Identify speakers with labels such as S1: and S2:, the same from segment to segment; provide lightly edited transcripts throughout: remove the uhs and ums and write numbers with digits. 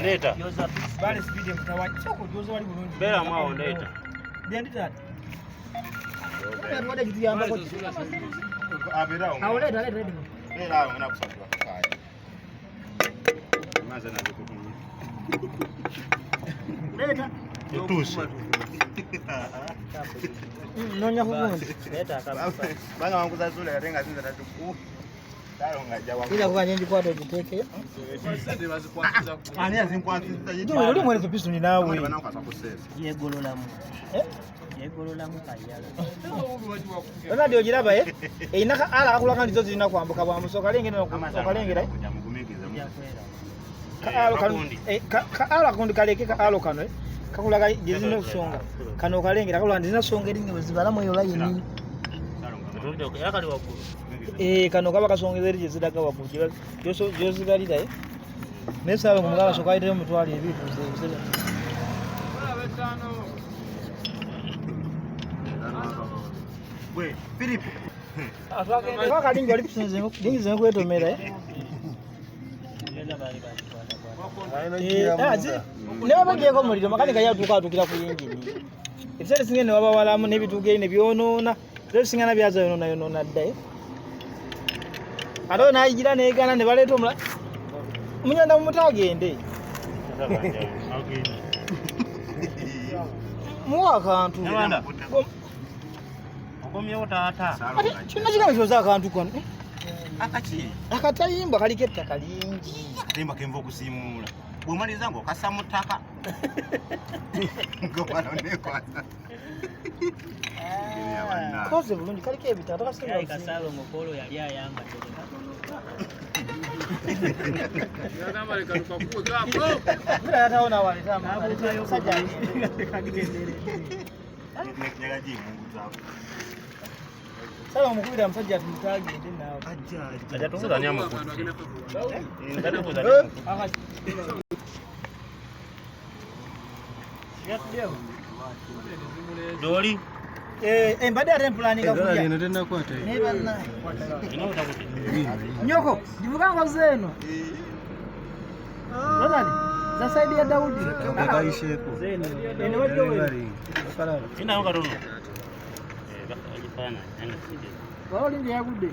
S1: Leta.
S2: Bale speed mtawaji. Soko jozo wali bulungi.
S1: Bera mwao leta.
S2: Byendi tata. Mwade kitu yamba ko.
S3: Abera.
S2: Awoleta leta.
S3: Bera ngana kusafira kaya. Maza na kutumia.
S2: Leta.
S3: Tutusi.
S2: Nonya kukunzi. Leta kabisa.
S3: Banga wangu zazula yatenga zinza tatu.
S2: Ila kwa nyenji kwa to jiteke.
S3: Ani azinkwanza yiti.
S2: Ndio uli mwele pisu ni nawe.
S1: Yegolo lamu. Yegolo lamu kayala.
S2: Ona ndio jiraba inaka ala akula kandi zote zinakwambuka bwa musoka lenge no kusoka lenge dai. Ka ala kundi kaleke ka alo kano kakulaga jizine kusonga. Kano kalenge kakula ndina songa linge zibala moyo layini.
S1: Yakali wakulu.
S2: Kano kaba kasongezeri jizidaka wakujira joso galida mesalo kumugaba sokaite mutwali ebitu zebisebe
S3: we Philip
S2: atwaka lingi ali pisenze lingi zeme kwetomera newa bagiyeko muliro makanika yatuka atukira ku yingini ebisere singene waba walamu nebituge ine byonona lero singana byaza yonona dda alo na ijira ne gana ne baleto mula munyanda mutagende muwa kantu
S1: Nabanda okomye otata
S2: kino kigamba kyoza akantu kono
S3: akachi
S2: akatayimba kaliketta kalingi
S3: akatimba kemva okusimula bwemaliza ngo kasa mutaka ngobano ne kwasa
S2: koze bulungi kaliko ebitata kasinga
S1: kasalo ngokolo yali ayamba
S2: mira yataona wale tama sajja sala mukubira musajja atumutagende nawe
S1: aja tuza nyama ku ngada kuza doli
S2: mbadde ate mpulaninga kulya
S4: eno tenda kwata
S2: ne banna
S1: ino utakuti
S2: nyoko ndivugango zeno Ronald za saidi ya Daudi
S4: akaisheko
S2: zeno ene wajo wewe
S1: ina nga dono ajifana ene sije
S2: wao lingi yagude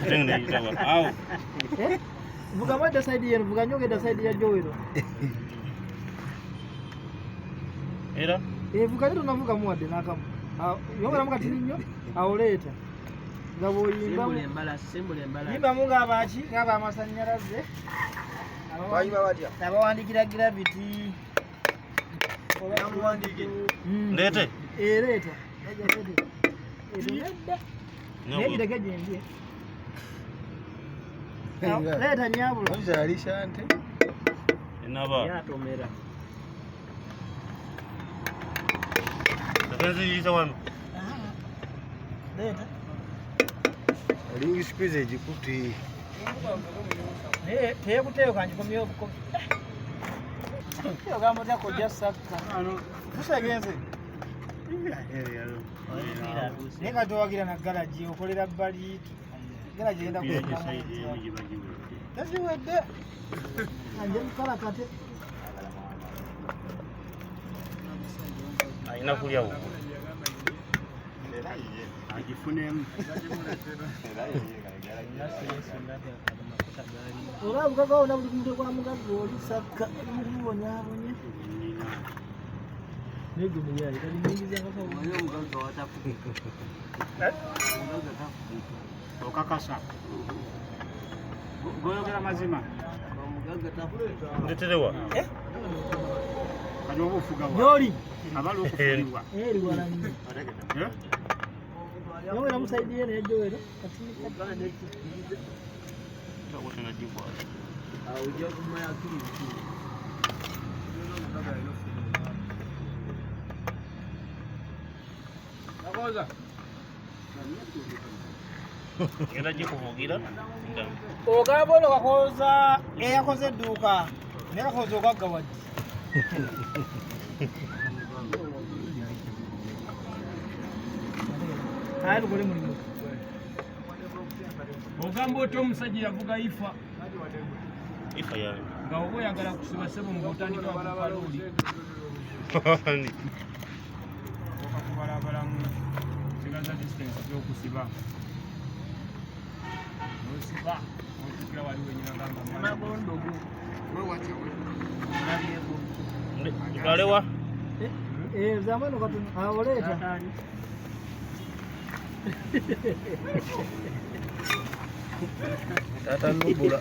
S1: tengene itawa au
S2: vuga moja saidi ya vuga nyoge da saidi ya Joero
S1: era
S2: vuga rito navuga muade nakamu yongera mukati ninyo awoleta ngabo yimba
S1: simbole mbala
S2: yimba munga abachi ngaba amasanyaraze abayiba batya abawandikira gravity
S1: lete
S2: leta leta gajenje leta nyabulo
S4: ozalisha ante
S1: inaba
S2: yatomera
S1: Kazi hizo wanu.
S2: Leta.
S4: lingi squeeze jikuti.
S2: Teye kuteyo kanje komyo ko. Yo gamo tako jasaka. Ano. Musegenze. Neka towagira na garage okolera bali. Garage enda ku. Kazi wedde. Anje mukala kate.
S1: Aina kulia huko.
S3: ajifunemu
S2: ora bukaga ona buli muntu kwa mugago olisaka mubonyabonye nego muyayi kali nyingiza ngako oyo mugago watafuka mugago tafuka
S3: okakasa goyogera mazima
S2: mugago tafuka
S1: Ndeterewa.
S3: kano obufuga wa
S2: nyoli
S3: abali okufulibwa
S2: eri walanyi yongera musaidie ne Joero katika kana neki
S1: Tawo tena jibwa.
S2: ujja kumaya akili nakoza
S1: Ngenda jikuvugira.
S2: okabona kakoza eyakoze edduuka nekakoze okwaggawadi ayi tukole mulimu
S5: ogamba oti omusajja yavuga ifa
S1: Ifa yange.
S2: nga oba oyagala kusiba ssebo ng'otandika wakukalooli okakubalabalamu sigaza distance gy'okusiba osiba otukira wali wenyina gambamagondogo
S1: Tutalewa?
S2: zamani katuna oleeta
S4: Tata nubula.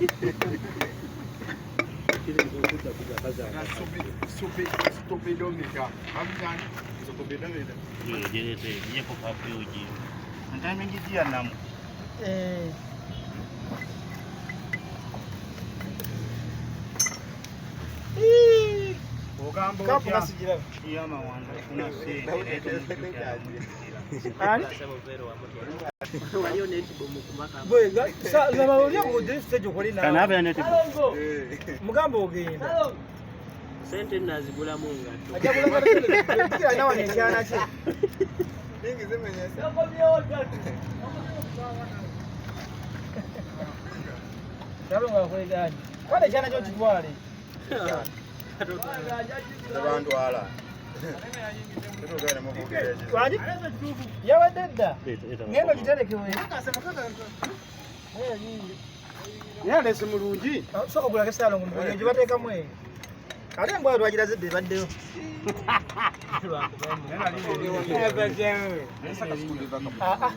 S2: mugamba ogenda
S1: sente nazigulamu nga
S2: nawa nekyana kye yalonga kwegani kale ekyana kyo kitwale
S3: Tabandwala.
S2: yawadde dda ngendo giterekewe
S4: Yalese mulungi.
S2: soka ogulako esalongo mugye bateekamu eyo ate embwayo lwagiraze dde ebaddeyo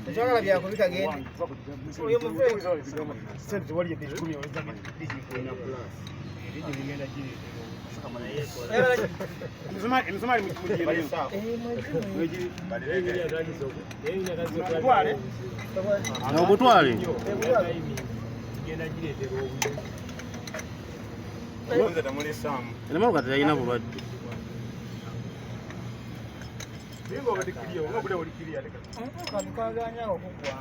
S2: tekyagala byakubika genda oyo muve
S1: Obutwale. Enema kati yalina bulwadde.
S2: kaganya okugwa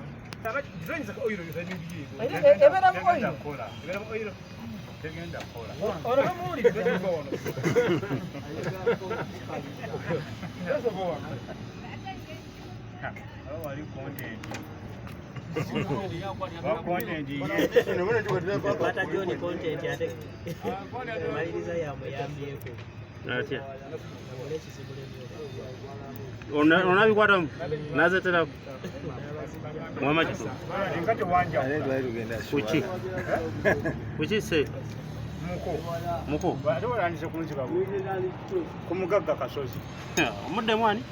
S2: ebeeramu oyo ono bamuwulidde
S1: Bata John content ate maliriza yamuyambyeko. Atya. Onabikwatamu nazetera mwama kiso. Kuki? Kuki se? Muko.
S4: Kumugagga kasozi.
S1: Omudde mwani?